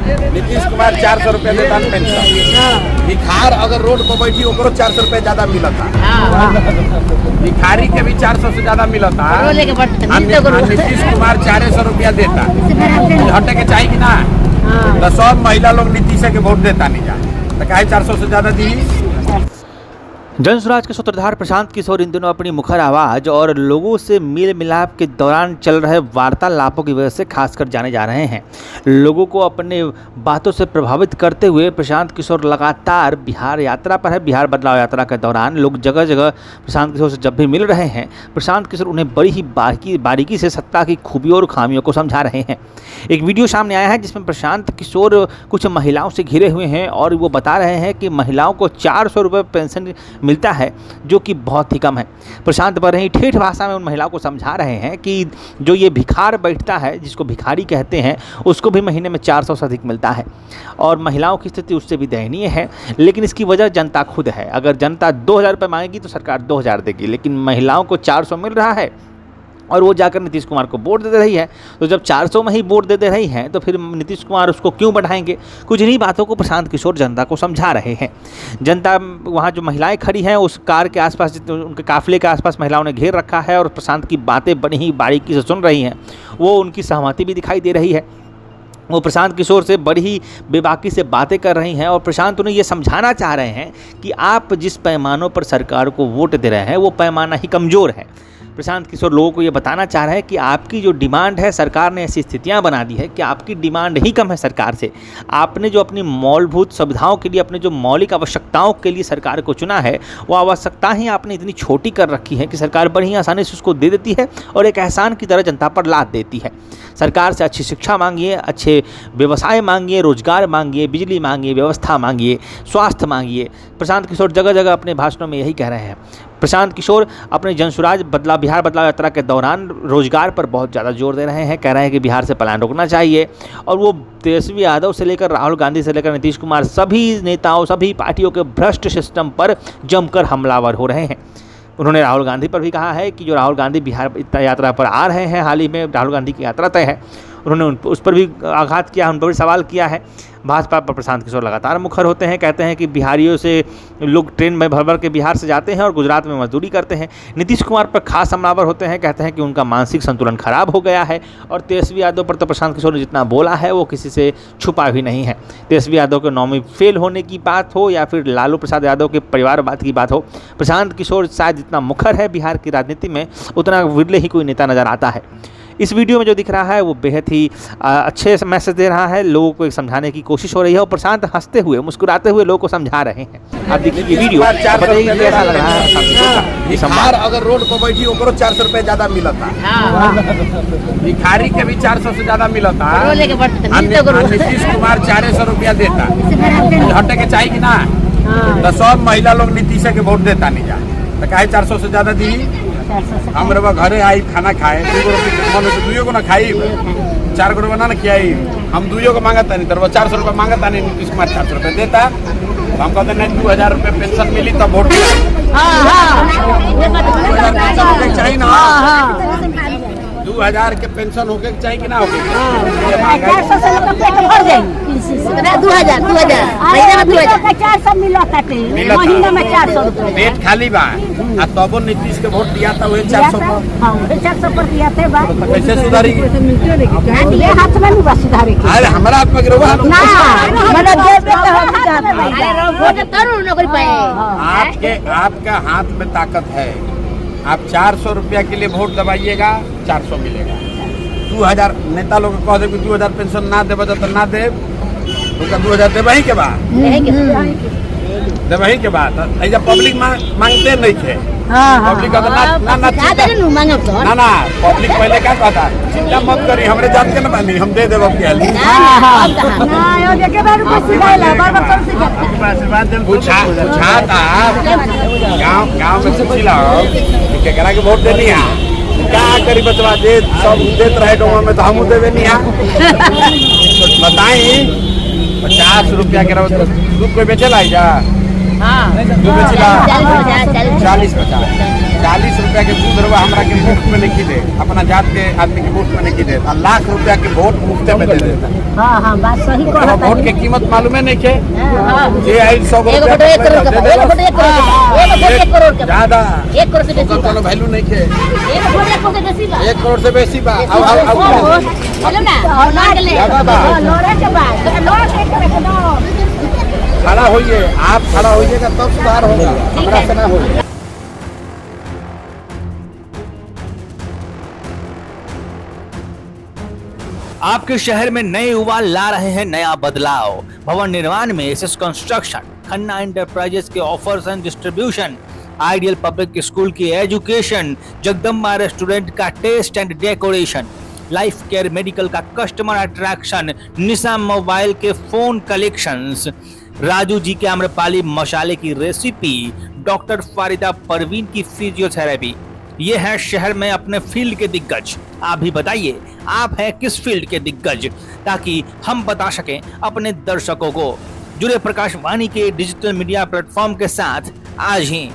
नीतीश कुमार 400 रुपया देता पेंशन। भिखार अगर रोड पर बैठी ओकरो 400 रुपया ज्यादा मिलता। भिखारी के भी 400 से ज्यादा मिलता। नीतीश कुमार 400 रुपया देता। हटे के चाहिए कि ना, तो सब महिला लोग नीतीश के वोट देता नहीं जा, तो काहे 400 से ज्यादा दी। जनसुराज के सूत्रधार प्रशांत किशोर इन दिनों अपनी मुखर आवाज़ और लोगों से मेल मिलाप के दौरान चल रहे वार्तालापों की वजह से खासकर जाने जा रहे हैं। लोगों को अपने बातों से प्रभावित करते हुए प्रशांत किशोर लगातार बिहार यात्रा पर है। बिहार बदलाव यात्रा के दौरान लोग जगह जगह प्रशांत किशोर से जब भी मिल रहे हैं, प्रशांत किशोर उन्हें बड़ी ही बारीकी से सत्ता की खूबियों और खामियों को समझा रहे हैं। एक वीडियो सामने आया है जिसमें प्रशांत किशोर कुछ महिलाओं से घिरे हुए हैं और वो बता रहे हैं कि महिलाओं को 400 रुपये पेंशन मिलता है, जो कि बहुत ही कम है। प्रशांत बड़े ही ठेठ भाषा में उन महिलाओं को समझा रहे हैं कि जो ये भिखार बैठता है, जिसको भिखारी कहते हैं, उसको भी महीने में 400 से अधिक मिलता है और महिलाओं की स्थिति उससे भी दयनीय है। लेकिन इसकी वजह जनता खुद है। अगर जनता 2000 रुपये मांगेगी तो सरकार 2000 देगी, लेकिन महिलाओं को 400 मिल रहा है और वो जाकर नीतीश कुमार को वोट दे रही है। तो जब 400 में ही वोट दे रही हैं तो फिर नीतीश कुमार उसको क्यों बढ़ाएंगे। कुछ इन्हीं बातों को प्रशांत किशोर जनता को समझा रहे हैं। जनता वहाँ जो महिलाएं खड़ी हैं उस कार के आसपास, उनके काफिले के आसपास महिलाओं ने घेर रखा है और प्रशांत की बातें बड़ी ही बारीकी से सुन रही हैं। वो उनकी सहमति भी दिखाई दे रही है। वो प्रशांत किशोर से बड़ी ही बेबाकी से बातें कर रही हैं और प्रशांत उन्हें ये समझाना चाह रहे हैं कि आप जिस पैमानों पर सरकार को वोट दे रहे हैं वो पैमाना ही कमज़ोर है। प्रशांत किशोर लोगों को ये बताना चाह रहे हैं कि आपकी जो डिमांड है, सरकार ने ऐसी स्थितियां बना दी है कि आपकी डिमांड ही कम है सरकार से। आपने जो अपनी मूलभूत सुविधाओं के लिए, अपने जो मौलिक आवश्यकताओं के लिए सरकार को चुना है, वो आवश्यकता ही आपने इतनी छोटी कर रखी है कि सरकार बड़ी ही आसानी से उसको दे देती है और एक एहसान की तरह जनता पर लाद देती है। सरकार से अच्छी शिक्षा मांगिए, अच्छे व्यवसाय मांगिए, रोजगार मांगिए, बिजली मांगिए, व्यवस्था मांगिए, स्वास्थ्य मांगिए। प्रशांत किशोर जगह जगह अपने भाषणों में यही कह रहे हैं। प्रशांत किशोर अपने जनसुराज बिहार बदलाव यात्रा के दौरान रोजगार पर बहुत ज़्यादा जोर दे रहे हैं। कह रहे हैं कि बिहार से पलायन रोकना चाहिए और वो तेजस्वी यादव से लेकर राहुल गांधी से लेकर नीतीश कुमार, सभी नेताओं, सभी पार्टियों के भ्रष्ट सिस्टम पर जमकर हमलावर हो रहे हैं। उन्होंने राहुल गांधी पर भी कहा है कि जो राहुल गांधी बिहार यात्रा पर आ रहे हैं, हाल ही में राहुल गांधी की यात्रा तय है, उन्होंने उस पर भी आघात किया, उन पर भी सवाल किया है। भाजपा पर प्रशांत किशोर लगातार मुखर होते हैं। कहते हैं कि बिहारियों से लोग ट्रेन में भर भर के बिहार से जाते हैं और गुजरात में मजदूरी करते हैं। नीतीश कुमार पर खास हमलावर होते हैं। कहते हैं कि उनका मानसिक संतुलन खराब हो गया है। और तेजस्वी यादव पर तो प्रशांत किशोर ने जितना बोला है वो किसी से छुपा भी नहीं है। तेजस्वी यादव के नौवीं फेल होने की बात हो या फिर लालू प्रसाद यादव के परिवारवाद की बात हो, प्रशांत किशोर शायद जितना मुखर है बिहार की राजनीति में, उतना विरले ही कोई नेता नजर आता है। इस वीडियो में जो दिख रहा है वो बेहद ही अच्छे मैसेज दे रहा है। लोगों को एक समझाने की कोशिश हो रही है और प्रशांत हंसते हुए, मुस्कुराते हुए लोगों को समझा रहे हैं। आप देखिए ये वीडियो, बताइए कैसा लग रहा है। भिखार अगर रोड पर बैठी ओकरो 400 रुपया ज्यादा मिलता। भिखारी के भी 400 से ज्यादा मिलता। नीतीश कुमार 400 रुपया देता। हटे के चाहिए कि ना, तो सब महिला लोग नीतीश के वोट देता नहीं जा, तो काहे 400 से ज्यादा दी। हमारे घरे आई खाना खाए, 2 को ना खाई, 4 को ना खियाई, हम 2 को मांगता नहीं, तो 400 रुपये मांगता नहीं, नीतीश कुमार 400 रुपये देता। हम कहते नहीं 2000 रुपये पेंशन मिली तब वोट चाहिए ना। 2000 के पेंशन होके चाहिए कि ना होके। 400 से लोग पेट भर जाए। 2000 महीना में 400 रुपये पेट खाली बा। तबो नीतीश के वोट दिया था वही 400 पर दिया थे। कैसे सुधारी? हाथ में नहीं बस सुधारी। अरे हमारा हाथ में गिरो आपका हाथ में ताकत है। आप 400 रुपया के लिए वोट दबाइएगा, 400 मिलेगा। 2000 नेता लोग कह दे 2000 पेंशन ना देव तो ना दे, उनका 2000 देवही के बाद देवही के बाद ऐसा पब्लिक मांगते नहीं थे। पब्लिक का ना पब्लिक पहले क्या कहता, चिंता मत करी, हमरे जान के ना बानी, हम दे देव गाँव में पूछला केकरा के वोट देनी है, क्या करी बचवा दे, सब देते रहे गाँव में तो हम देवे नहीं है। बताई 50 रुपया के दूध कोई बेचेला है क्या? दूध बेचेला 40-50। 40 रुपया के दूध रवा हमरा के मुफ्त में नहीं दे, अपना जात के आदमी के मुफ्त में नहीं दे, और लाख रुपया के वोट मुफ्त में दे देता। हाँ हाँ बात सही तो कहा वोट के कीमत मालूम है नहीं के? ये आई 100 एक रुपया वोट 1 करोड़ का, एक वोट 1 करोड़ का, एक वोट 1 करोड़ का, ज्यादा 1 करोड़ से बेसी तो चलो वैल्यू नहीं के, एक वोट 1 करोड़ से बेसी बा 1 करोड़ से बेसी बा। चलो ना और ना के ले ज्यादा बा। लोरे के बाद लोरे के करे दो खड़ा होइए, आप खड़ा होइएगा तब सुधार होगा, हमरा से ना होगा। आपके शहर में नए युवा ला रहे हैं नया बदलाव। भवन निर्माण में एसएस कंस्ट्रक्शन, खन्ना एंटरप्राइजेस के offers and distribution, ideal public school की एजुकेशन, जगदम्बा रेस्टोरेंट का taste and decoration, life care medical का कस्टमर अट्रैक्शन, निशा मोबाइल के फोन कलेक्शंस, राजू जी के आम्रपाली मसाले की रेसिपी, डॉक्टर फारिदा परवीन की फिजियोथेरेपी। ये है शहर में अपने फील्ड के दिग्गज। आप भी बताइए आप हैं किस फील्ड के दिग्गज, ताकि हम बता सकें अपने दर्शकों को। जुड़े प्रकाशवाणी के डिजिटल मीडिया प्लेटफॉर्म के साथ आज ही।